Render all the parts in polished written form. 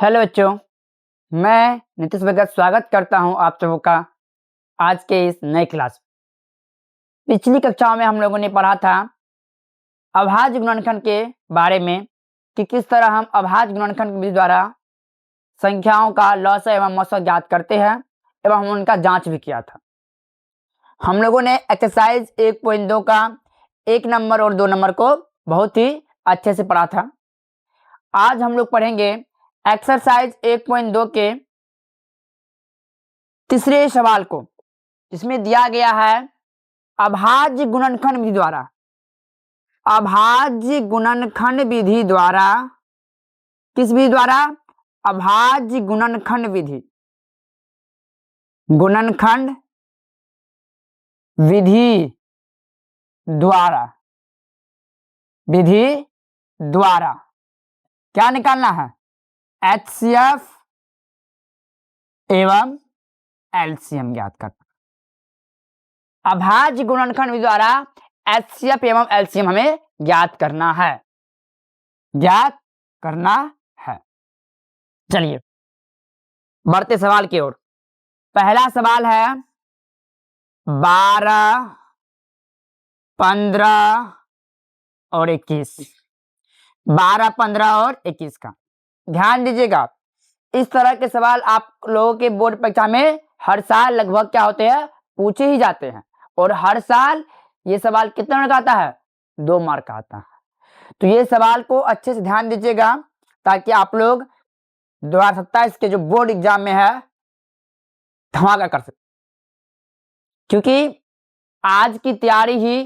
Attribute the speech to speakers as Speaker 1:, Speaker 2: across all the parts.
Speaker 1: Hello बच्चों, मैं नीतीश भगत स्वागत करता हूं आप सबों का आज के इस नए क्लास में। पिछली कक्षाओं में हम लोगों ने पढ़ा था अभाज्य गुणनखंड के बारे में कि किस तरह हम अभाज्य गुणनखंड विधि द्वारा संख्याओं का लसाअ एवं मसौद ज्ञात करते हैं एवं हम उनका जांच भी किया था। हम लोगों ने एक्सरसाइज 1.2 का 1 नंबर और 2 नंबर को बहुत ही अच्छे से पढ़ा था। आज हम लोग पढ़ेंगे एक्सरसाइज 1.2 के तीसरे सवाल को, जिसमें दिया गया है अभाज्य गुणनखंड विधि द्वारा किस विधि द्वारा? अभाज्य गुणनखंड विधि द्वारा क्या निकालना है? HCF एवं LCM ज्ञात करना। अभाज्य गुणनखंड विधि द्वारा HCF एवं LCM हमें ज्ञात करना है। चलिए बढ़ते सवाल की ओर। पहला सवाल है 12, 15 और 21। 12, 15 और 21 का ध्यान दीजिएगा। इस तरह के सवाल आप लोगों के बोर्ड परीक्षा में हर साल लगभग क्या होते हैं, पूछे ही जाते हैं। और हर साल ये सवाल कितना मार्क आता है? 2 मार्क का आता है। तो ये सवाल को अच्छे से ध्यान दीजिएगा ताकि आप लोग 2027 के जो बोर्ड एग्जाम में है धमाका कर सके, क्योंकि आज की तैयारी ही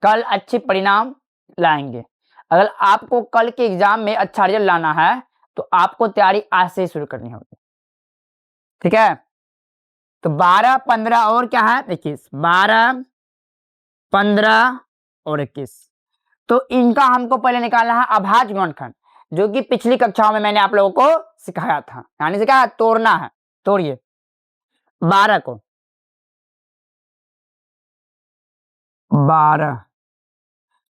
Speaker 1: कल अच्छे परिणाम लाएंगे। अगर आपको कल के एग्जाम में अच्छा रिजल्ट लाना है तो आपको तैयारी आज से ही शुरू करनी होगी, ठीक है? तो 12, 15 और क्या है? 21। 12, 15 और 21। तो इनका हमको पहले निकालना है अभाज्य गुणनखंड, जो कि पिछली कक्षाओं में मैंने आप लोगों को सिखाया था। यानी से क्या तोड़ना है। तोड़िए 12 को। 12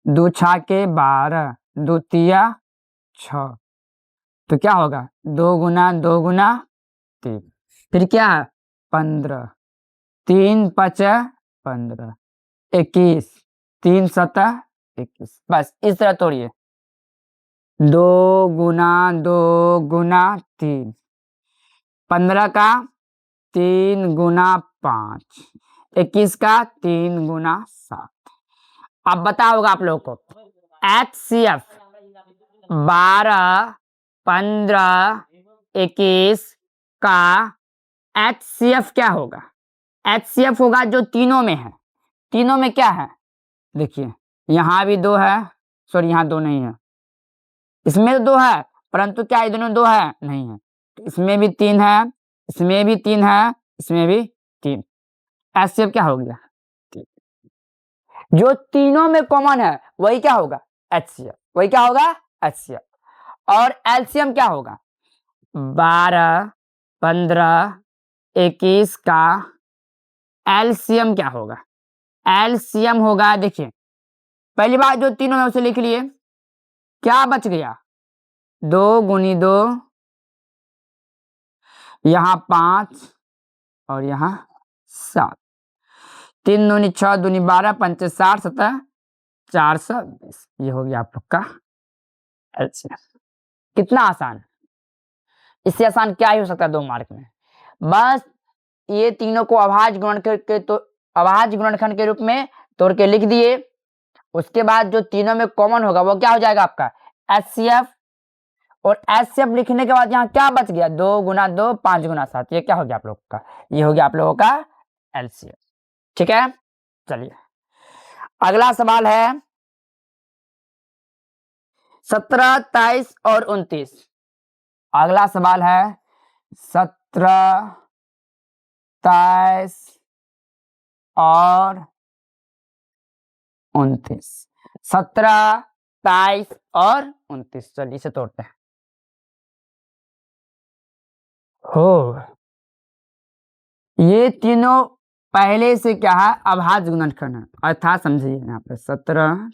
Speaker 1: 2 छाके 12, 2 तिया 6। तो क्या होगा? 2 गुना 2 गुना 3। फिर क्या है? 15, 3 5 15, 21, 3 7 21। बस इस तरह तोड़िए। 2 गुना 2 गुना 3, 15 का 3 गुना 5, 21 का 3 गुना 7। अब बताओगे आप लोगों को HCF 12, 15, 21 का HCF क्या होगा? HCF होगा जो तीनों में है। तीनों में क्या है? देखिए यहां भी 2 है, सॉरी यहां 2 नहीं है, इसमें तो 2 है, परंतु क्या ये दोनों 2 है? नहीं है। तो इसमें भी 3 है, इसमें भी 3 है, इसमें भी 3। HCF क्या हो गया? 3। जो तीनों में कॉमन है वही क्या होगा? HCF। वही क्या होगा? HCF। और LCM क्या होगा? 12, 15, 21 का LCM क्या होगा? LCM होगा, देखिए पहली बार जो तीनों है उसे लिख लिए। क्या बच गया? 2 गुनी 2, यहां 5 और यहां 7। 3 दूनी 6, दूनी 12, 5 60, 7 420। ये हो गया आप लोग का LCM। कितना आसान, इससे आसान क्या ही हो सकता है 2 मार्क में। बस ये तीनों को अभाज्य गुणनखंड के रूप में तोड़ के लिख दिए। उसके बाद जो तीनों में कॉमन होगा वो क्या हो जाएगा आपका? HCF। और HCF लिखने के बाद यहाँ क्या बच गया? 2 गुना 2, 5 गुना 7। ये क्या हो गया आप लोगों का? ये हो गया आप लोगों का LCM। ठीक है, चलिए अगला सवाल है 17, 23 और 29। अगला सवाल है 17, 23 और 29। 17, 23 और 29। चलिए इसे तोड़ते हैं। हो ये तीनों पहले से क्या है? अभाज्य गुणनखंड है। अर्थात समझिए यहाँ पे 17,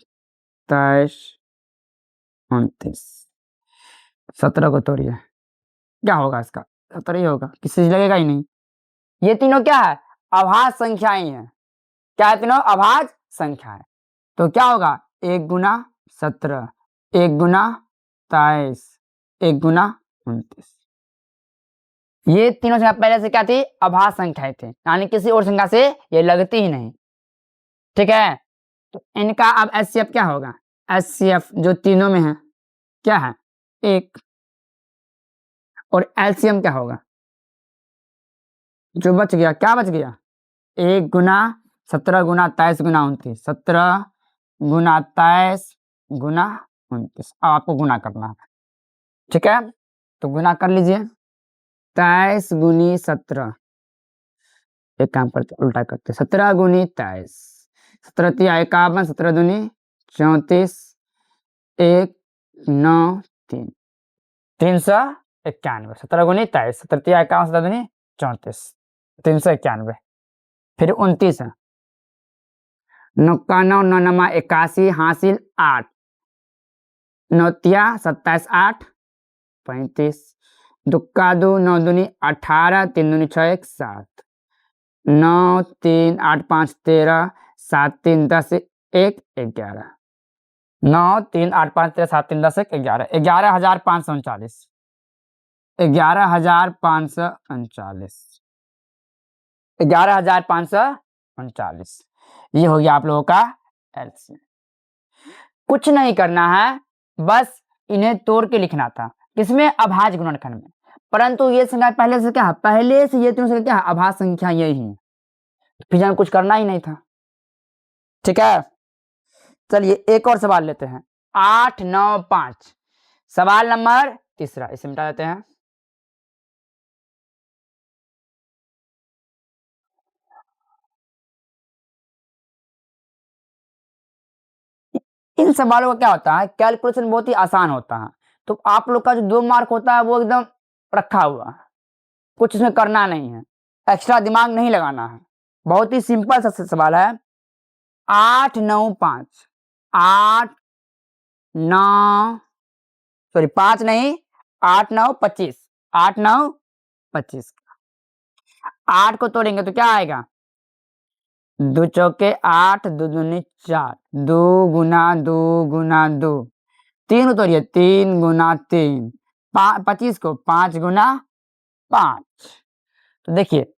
Speaker 1: 23, 29। 17 को तोड़िए। क्या होगा इसका? 17 ही होगा, किसी से लगेगा ही नहीं। ये तीनों क्या है? अभाज्य संख्याएं हैं। क्या है? तीनों अभाज्य संख्या है। तो क्या होगा? 1 गुना 17, 1 गुना 23, 1 गुना 29। ये तीनों संख्या पहले से क्या थी? अभाज्य संख्याएं थे, यानी किसी और संख्या से ये लगती ही नहीं। ठीक है, तो इनका अब एचसीएफ क्या होगा? एचसीएफ जो तीनों में है क्या है? 1। और एलसीएम क्या होगा? जो बच गया, क्या बच गया? 1 गुना 17 गुना 23 गुना 29, 17 गुना 23 गुना 29। अब आपको गुना करना है। ठीक है, तो गुना कर लीजिए। 23 गुनी 17, एक काम करते उल्टा करते, 17 गुनी 23, 17 तिया 51, 17 दूनी 34, 1 9 3, 391। 17 गुनी 23, 17 तिया 51, 17 दूनी 34, 391। फिर 29 है, 9 का 9, 9 नमा 81, हासिल 8, 9 तिया 27, 8 35, 2 का 2, 9 दूनी 18, 3 दूनी 6, 1 7, 9 3 8 5 13, 7 3 10 1 11, 9 3 8 5 13 7 3 10 1 11, 11,539, 11,539, 11,539। ये हो गया आप लोगों का एलसीएम। कुछ नहीं करना है, बस इन्हें तोड़ के लिखना था। किसमें? अभाज्य गुणनखंड में। परंतु ये संख्या पहले से क्या है? पहले से ये तीनों संख्या क्या है? अभाज्य संख्या यही है, फिर हमें कुछ करना ही नहीं था। ठीक है, चलिए एक और सवाल लेते हैं। 8 9 5, सवाल नंबर तीसरा, इसे मिटा देते हैं। इन सवालों का क्या होता है? कैलकुलेशन बहुत ही आसान होता है। तो आप लोग का जो 2 मार्क होता है वो एकदम रखा हुआ है, कुछ इसमें करना नहीं है, एक्स्ट्रा दिमाग नहीं लगाना है। बहुत ही सिंपल सा सवाल है। 8 9 5, 8 9, सॉरी 5 नहीं, 8 9 25, 8 9 25। 8 को तोड़ेंगे तो क्या आएगा? 2 चौके 8, 2 दूनी 4, 2 गुना 2 गुना 2, 3 को तोड़िए 3 गुना 3, 25 को 5 गुना 5। तो देखिए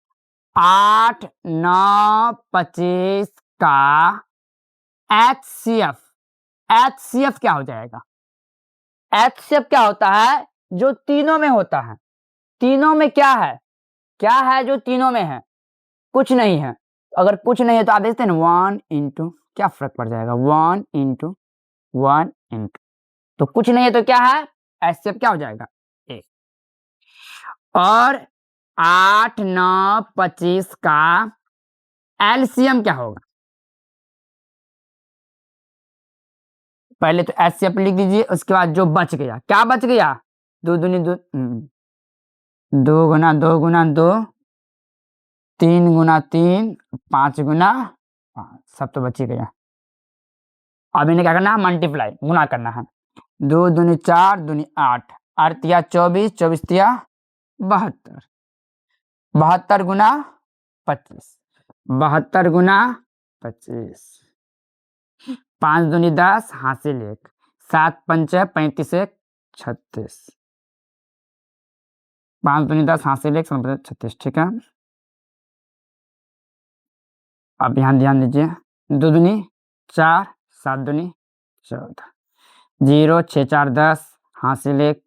Speaker 1: 8 9 25 का एचसीएफ, एचसीएफ क्या हो जाएगा? एचसीएफ क्या होता है? जो तीनों में होता है। तीनों में क्या है? क्या है जो तीनों में है? कुछ नहीं है। अगर कुछ नहीं है तो आप देखते हैं 1 इंटू, क्या फर्क पड़ जाएगा? 1 इंटू 1 इंटू, तो कुछ नहीं है तो क्या है? एचसीएफ क्या हो जाएगा? 1। और 8 9 25 का एलसीएम क्या होगा? पहले तो एचसीएफ लिख दीजिए, उसके बाद जो बच गया, क्या बच गया? 2 दूनी 2, 2 गुना 2 गुना 2, 3 गुना 3, 5 गुना 5, सब तो बच ही गया। अब इन्हें क्या करना है? मल्टीप्लाई, गुना करना है। 2 दूनी 4, दूनी 8, 8 तिया 24, 24 तिया 72, 72 गुना 25, 72 गुना 25, 5 दूनी 10, हासिल 1, 7 पंचे 35 1 36, 5 दूनी 10, हासिल 1 36। ठीक है, अब ध्यान ध्यान दीजिए। 2 दूनी 4, 7 दूनी 14, 0 6 4 10, हासिल 1।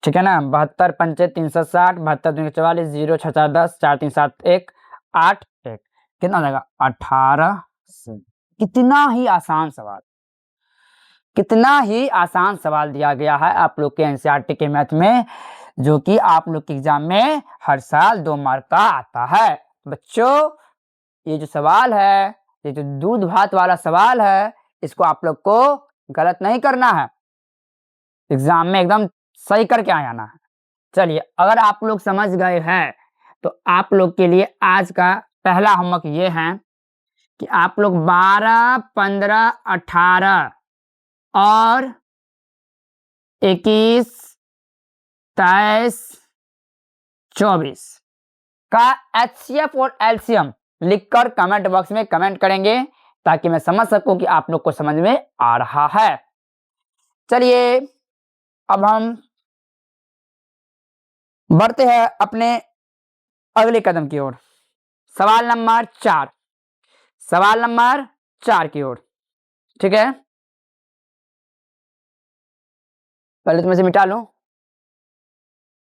Speaker 1: ठीक है ना, 72 पंचे 360, 72 दूनी 44, 0 6 4 10, 4 3 7 1 8 1, कितना हो जाएगा? 18 से। कितना ही आसान सवाल, कितना ही आसान सवाल दिया गया है आप लोग के एनसीईआरटी के मैथ में, जो कि आप लोग के एग्जाम में हर साल 2 मार्क का आता है। बच्चों, ये जो सवाल है, ये जो दूध भात वाला सवाल है, इसको आप लोग को गलत नहीं करना है, एग्जाम में एकदम सही करके आ जाना है। चलिए, अगर आप लोग समझ गए हैं तो आप लोग के लिए आज का पहला होमवर्क ये है कि आप लोग 12 15 18 और 21 27 24 का HCF और LCM लिखकर कमेंट बॉक्स में कमेंट करेंगे ताकि मैं समझ सकूं कि आप लोग को समझ में आ रहा है। चलिए अब हम बढ़ते हैं अपने अगले कदम की ओर, सवाल नंबर 4, सवाल नंबर 4 की ओर। ठीक है, पहले तो मैं इसे मिटा लूं,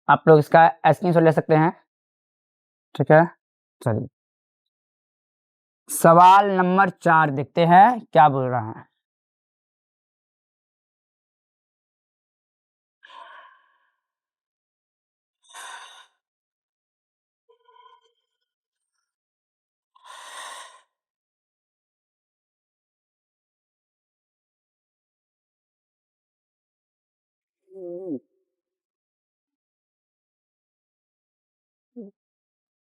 Speaker 1: आप लोग इसका स्क्रीनशॉट ले सकते हैं। ठीक है, चलिए सवाल नंबर 4 देखते हैं क्या बोल रहा है।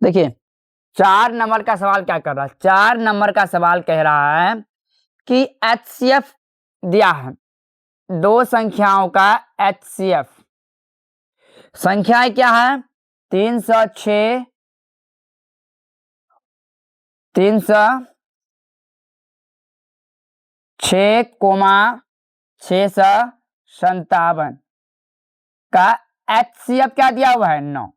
Speaker 1: देखिए 4 नंबर का सवाल क्या कर रहा है, 4 नंबर का सवाल कह रहा है कि HCF दिया है, दो संख्याओं का HCF। संख्याएं क्या है, 306, 306,657 का HCF क्या दिया हुआ है, 9।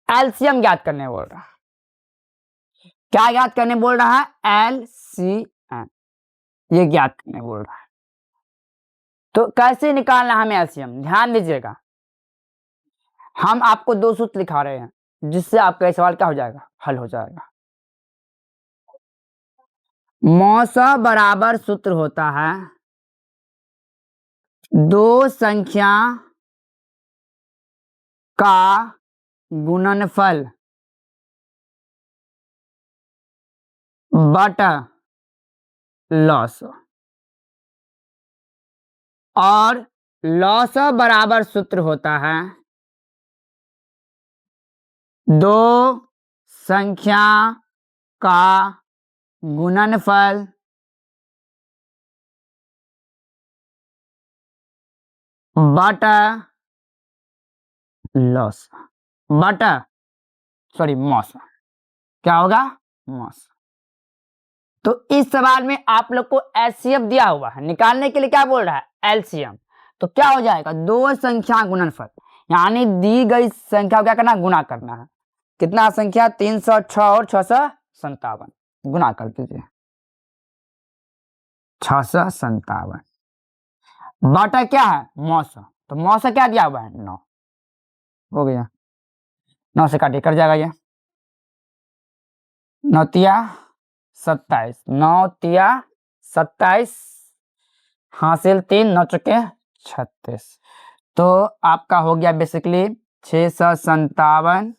Speaker 1: LCM ज्ञात करने बोल रहा है, क्या ज्ञात करने बोल रहा है, LCM, ये ज्ञात करने बोल रहा है। तो कैसे निकालना हमें LCM, ध्यान दीजिएगा, हम आपको 2 सूत्र दिखा रहे हैं जिससे आपका सवाल क्या हो जाएगा, हल हो जाएगा। मौसा बराबर सूत्र होता है दो संख्या का गुणनफल बटा लॉस, और लॉस बराबर सूत्र होता है दो संख्या का गुणनफल बटा लॉस, बटा सॉरी मॉस, क्या होगा, मॉस। तो इस सवाल में आप लोग को HCF दिया हुआ है, निकालने के लिए क्या बोल रहा है, LCM। तो क्या हो जाएगा, दो संख्या गुणनफल, यानी दी गई संख्या को क्या करना, गुणा करना है। कितना संख्या, 306 और 657, गुणा कर दीजिए, 657 बटा क्या है, मौसा, तो मौसा क्या दिया हुआ है, 9, हो गया। 9 से काटिए, कट जाएगा ये, 9 तिया 27, 9 तिया 27, हासिल 3, 9 चुके 36। तो आपका हो गया बेसिकली 657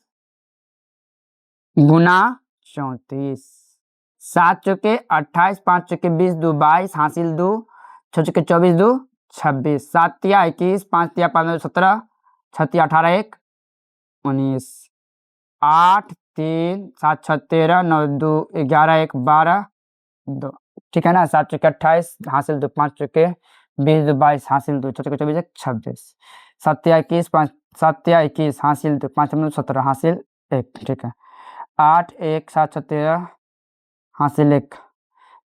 Speaker 1: गुना 34, 7 चुके 28, 5 चुके 20, 2 22, हासिल 2, 6 चुके 24, 2 26, 7 तिया 21, 5 तिया 15, 17, 6 तिया 18, 1 19, 8 3 7 6 13, 9 2 11, 1 12, 2, ठीक है ना। 7 चुके 28, हासिल 2, 5 चुके 20, 2 22, हासिल 2, 6 चुके 24, 1 26, 7 तिया 21, 5 7 तिया 21, हासिल 2, 5 17, हासिल 1, ठीक है। 8 1 7 6 13, हासिल 1,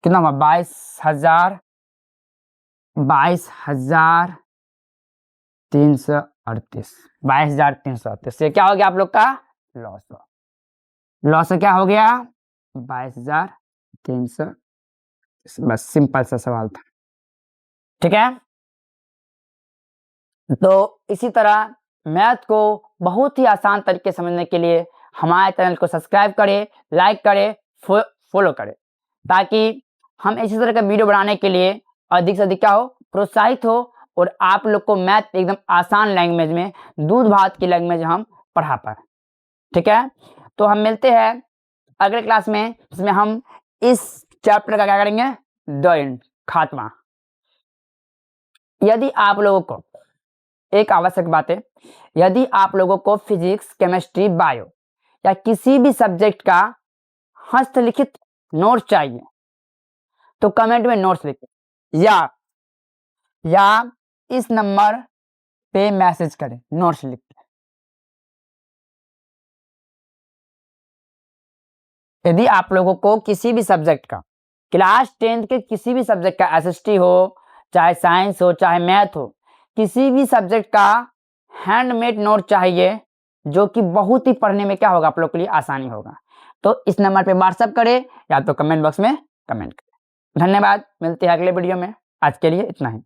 Speaker 1: कितना हुआ, 22,000, 22,338, 22,338। ये क्या हो गया आप लोग का, लॉस। लॉस क्या हो गया, 22,300। बस सिंपल सा सवाल था, ठीक है। तो इसी तरह मैथ को बहुत ही आसान तरीके से समझने के लिए हमारे चैनल को सब्सक्राइब करें, लाइक करें, फॉलो करें, ताकि हम इसी तरह का वीडियो बनाने के लिए अधिक से अधिक क्या हो, प्रोत्साहित हो, और आप लोग को मैथ एकदम आसान लैंग्वेज में, दूध भात की लैंग्वेज हम पढ़ा पाए, ठीक है। तो हम मिलते हैं अगले क्लास में, जिसमें हम इस चैप्टर का क्या करेंगे, द एंड, खात्मा। यदि आप लोगों को, एक आवश्यक बात है, यदि आप लोगों को फिजिक्स, केमिस्ट्री, बायो या किसी भी सब्जेक्ट का हस्तलिखित नोट चाहिए तो कमेंट में नोट्स लिखें, या इस नंबर पे मैसेज करें, नोट्स लिख के। यदि आप लोगों को किसी भी सब्जेक्ट का, क्लास 10th के किसी भी सब्जेक्ट का, एसएसटी हो, चाहे साइंस हो, चाहे मैथ हो, किसी भी सब्जेक्ट का हैंडमेड नोट चाहिए, जो कि बहुत ही पढ़ने में क्या होगा, आप लोग के लिए आसानी होगा, तो इस नंबर पे व्हाट्सएप करें या तो कमेंट बॉक्स में कमेंट करें। धन्यवाद, मिलते हैं अगले वीडियो में। आज के लिए इतना ही।